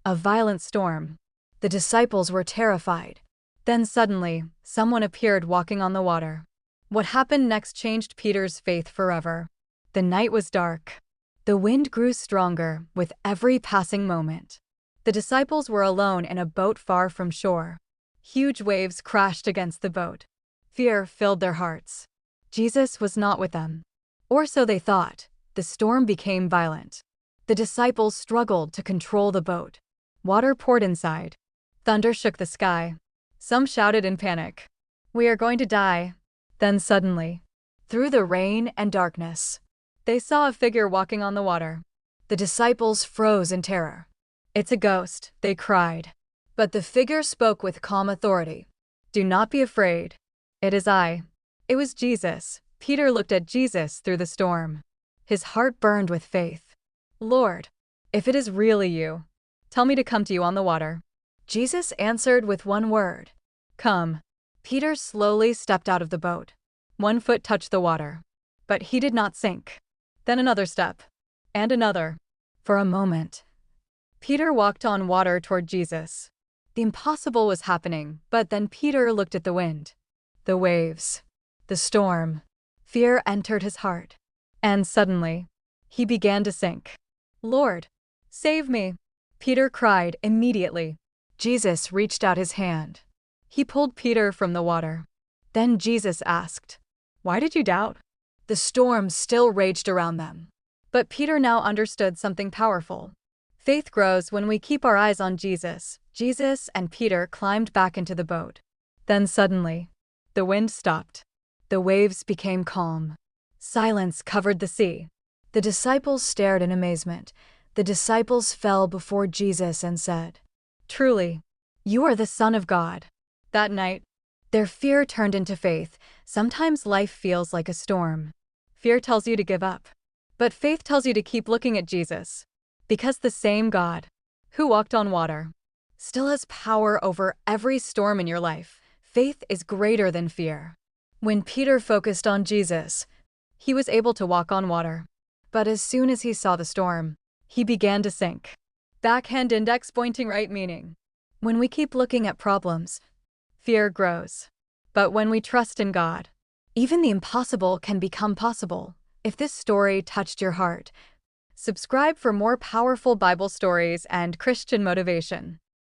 A violent storm. The disciples were terrified. Then suddenly, someone appeared walking on the water. What happened next changed Peter's faith forever. The night was dark. The wind grew stronger with every passing moment. The disciples were alone in a boat far from shore. Huge waves crashed against the boat. Fear filled their hearts. Jesus was not with them. Or so they thought. The storm became violent. The disciples struggled to control the boat. Water poured inside. Thunder shook the sky. Some shouted in panic, "We are going to die." Then suddenly, through the rain and darkness, they saw a figure walking on the water. The disciples froze in terror. "It's a ghost," they cried. But the figure spoke with calm authority. "Do not be afraid. It is I." It was Jesus. Peter looked at Jesus through the storm. His heart burned with faith. "Lord, if it is really you, tell me to come to you on the water." Jesus answered with one word, "Come." Peter slowly stepped out of the boat. One foot touched the water, but he did not sink. Then another step, and another. For a moment, Peter walked on water toward Jesus. The impossible was happening, but then Peter looked at the wind, the waves, the storm. Fear entered his heart, and suddenly, he began to sink. "Lord, save me!" Peter cried immediately. Jesus reached out his hand. He pulled Peter from the water. Then Jesus asked, "Why did you doubt?" The storm still raged around them. But Peter now understood something powerful. Faith grows when we keep our eyes on Jesus. Jesus and Peter climbed back into the boat. Then suddenly, the wind stopped. The waves became calm. Silence covered the sea. The disciples stared in amazement. The disciples fell before Jesus and said, "Truly, you are the Son of God." That night, their fear turned into faith. Sometimes life feels like a storm. Fear tells you to give up, but faith tells you to keep looking at Jesus. Because the same God, who walked on water, still has power over every storm in your life. Faith is greater than fear. When Peter focused on Jesus, he was able to walk on water. But as soon as he saw the storm, he began to sink. Backhand index pointing right meaning. When we keep looking at problems, fear grows. But when we trust in God, even the impossible can become possible. If this story touched your heart, subscribe for more powerful Bible stories and Christian motivation.